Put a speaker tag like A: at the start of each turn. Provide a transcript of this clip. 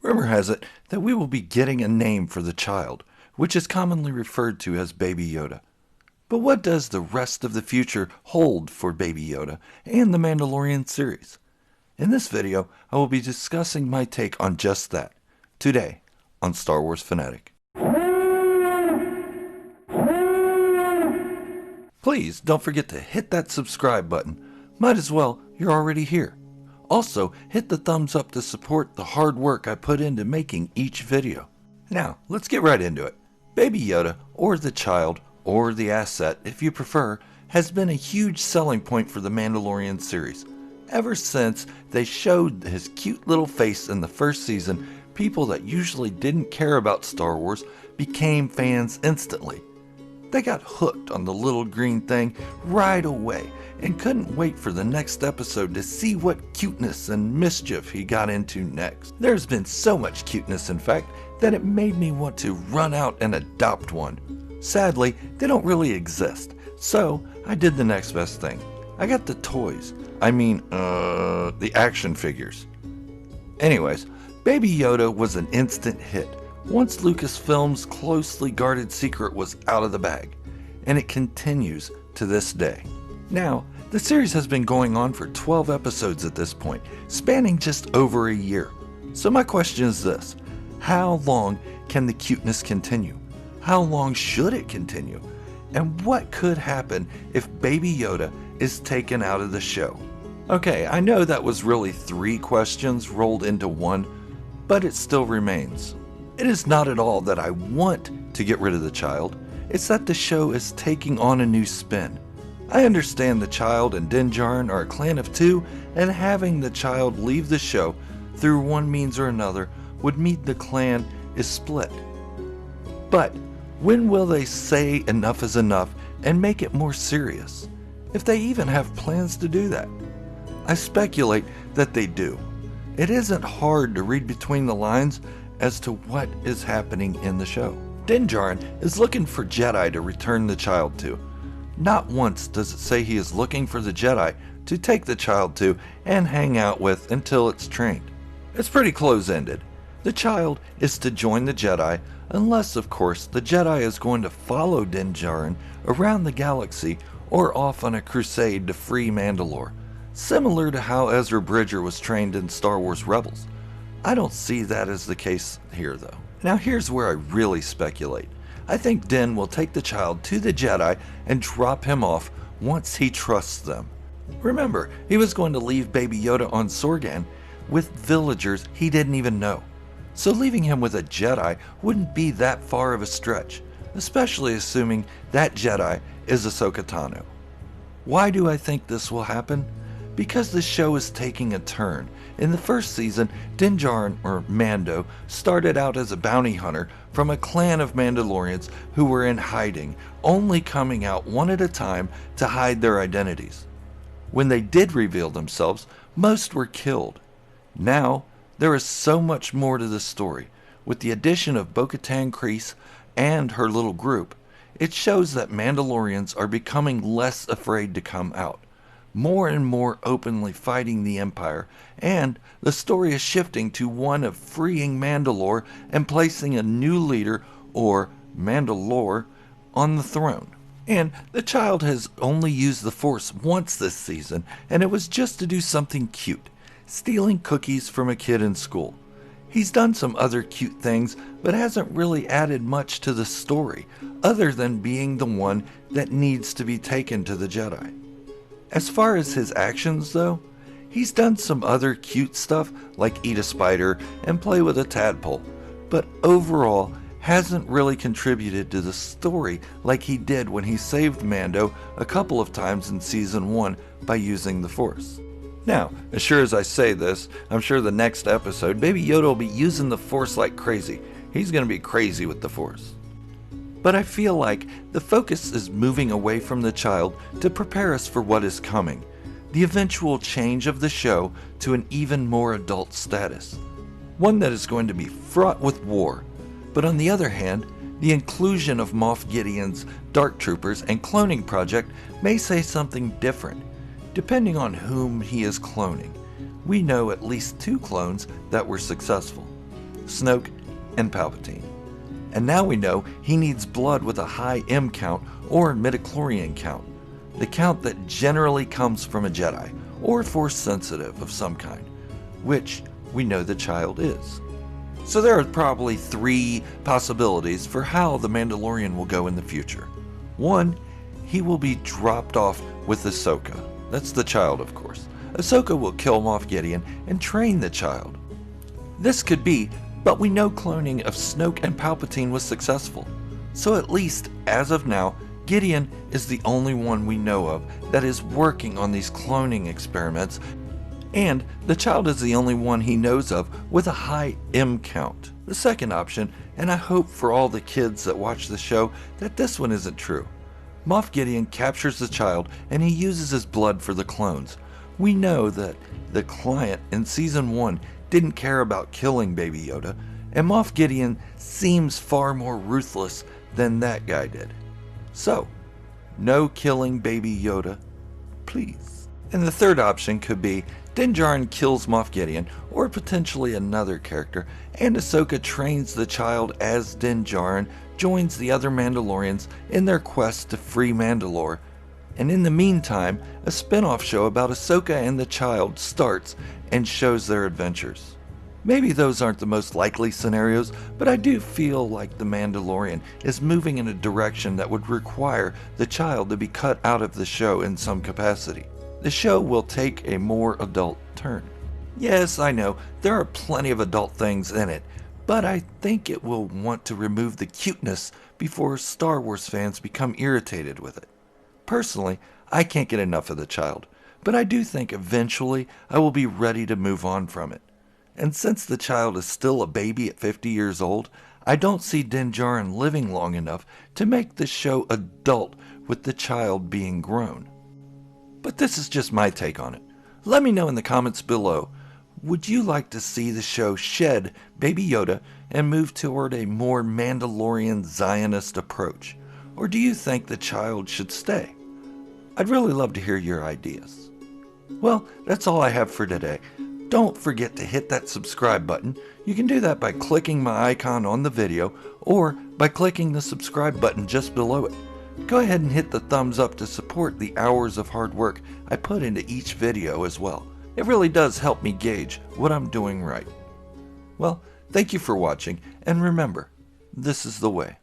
A: Rumor has it that we will be getting a name for the child, which is commonly referred to as Baby Yoda. But what does the rest of the future hold for Baby Yoda and the Mandalorian series? In this video, I will be discussing my take on just that, today on Star Wars Fanatic. Please don't forget to hit that subscribe button. Might as well, you're already here. Also, hit the thumbs up to support the hard work I put into making each video. Now, let's get right into it. Baby Yoda, or the child, or the asset if you prefer, has been a huge selling point for the Mandalorian series. Ever since they showed his cute little face in the first season, people that usually didn't care about Star Wars became fans instantly. They got hooked on the little green thing right away and couldn't wait for the next episode to see what cuteness and mischief he got into next. There's been so much cuteness, in fact, that it made me want to run out and adopt one. Sadly, they don't really exist, so I did the next best thing. I got the toys. The action figures. Anyways, Baby Yoda was an instant hit once Lucasfilm's closely guarded secret was out of the bag, and it continues to this day. Now, the series has been going on for 12 episodes at this point, spanning just over a year. So my question is this: how long can the cuteness continue? How long should it continue? And what could happen if Baby Yoda is taken out of the show? Okay, I know that was really 3 questions rolled into one, but it still remains. It is not at all that I want to get rid of the child, it's that the show is taking on a new spin. I understand the child and Din Djarin are a clan of 2, and having the child leave the show through one means or another would mean the clan is split. But when will they say enough is enough and make it more serious? If they even have plans to do that. I speculate that they do. It isn't hard to read between the lines as to what is happening in the show. Din Djarin is looking for Jedi to return the child to. Not once does it say he is looking for the Jedi to take the child to and hang out with until it's trained. It's pretty close-ended. The child is to join the Jedi, unless of course the Jedi is going to follow Din Djarin around the galaxy or off on a crusade to free Mandalore, similar to how Ezra Bridger was trained in Star Wars Rebels. I don't see that as the case here though. Now here's where I really speculate. I think Din will take the child to the Jedi and drop him off once he trusts them. Remember, he was going to leave Baby Yoda on Sorgan with villagers he didn't even know. So leaving him with a Jedi wouldn't be that far of a stretch, especially assuming that Jedi is Ahsoka Tano. Why do I think this will happen? Because the show is taking a turn. In the first season, Din Djarin, or Mando, started out as a bounty hunter from a clan of Mandalorians who were in hiding, only coming out one at a time to hide their identities. When they did reveal themselves, most were killed. Now, there is so much more to the story. With the addition of Bo-Katan Kryze and her little group, it shows that Mandalorians are becoming less afraid to come out, more and more openly fighting the Empire, and the story is shifting to one of freeing Mandalore and placing a new leader, or Mandalore, on the throne. And the child has only used the Force once this season, and it was just to do something cute, stealing cookies from a kid in school. He's done some other cute things, but hasn't really added much to the story, other than being the one that needs to be taken to the Jedi. As far as his actions though, he's done some other cute stuff like eat a spider and play with a tadpole, but overall hasn't really contributed to the story like he did when he saved Mando a couple of times in Season 1 by using the Force. Now, as sure as I say this, I'm sure the next episode, Baby Yoda will be using the Force like crazy. He's going to be crazy with the Force. But I feel like the focus is moving away from the child to prepare us for what is coming, the eventual change of the show to an even more adult status, one that is going to be fraught with war. But on the other hand, the inclusion of Moff Gideon's Dark Troopers and cloning project may say something different, depending on whom he is cloning. We know at least 2 clones that were successful. Snoke, and Palpatine. And now we know he needs blood with a high M count or midichlorian count, the count that generally comes from a Jedi or Force sensitive of some kind, which we know the child is. So there are probably 3 possibilities for how the Mandalorian will go in the future. 1, he will be dropped off with Ahsoka. That's the child, of course. Ahsoka will kill Moff Gideon and train the child. This could be, but we know cloning of Snoke and Palpatine was successful. So at least, as of now, Gideon is the only one we know of that is working on these cloning experiments, and the child is the only one he knows of with a high M count. The second option, and I hope for all the kids that watch the show that this one isn't true. Moff Gideon captures the child and he uses his blood for the clones. We know that the client in Season 1 didn't care about killing Baby Yoda, and Moff Gideon seems far more ruthless than that guy did. So, no killing Baby Yoda, please. And the third option could be Din Djarin kills Moff Gideon, or potentially another character, and Ahsoka trains the child as Din Djarin joins the other Mandalorians in their quest to free Mandalore. And in the meantime, a spin-off show about Ahsoka and the child starts and shows their adventures. Maybe those aren't the most likely scenarios, but I do feel like The Mandalorian is moving in a direction that would require the child to be cut out of the show in some capacity. The show will take a more adult turn. Yes, I know, there are plenty of adult things in it, but I think it will want to remove the cuteness before Star Wars fans become irritated with it. Personally, I can't get enough of the child, but I do think eventually I will be ready to move on from it. And since the child is still a baby at 50 years old, I don't see Din Djarin living long enough to make the show adult with the child being grown. But this is just my take on it. Let me know in the comments below, would you like to see the show shed Baby Yoda and move toward a more Mandalorian Zionist approach? Or do you think the child should stay? I'd really love to hear your ideas. Well, that's all I have for today. Don't forget to hit that subscribe button. You can do that by clicking my icon on the video or by clicking the subscribe button just below it. Go ahead and hit the thumbs up to support the hours of hard work I put into each video as well. It really does help me gauge what I'm doing right. Well, thank you for watching, and remember, this is the way.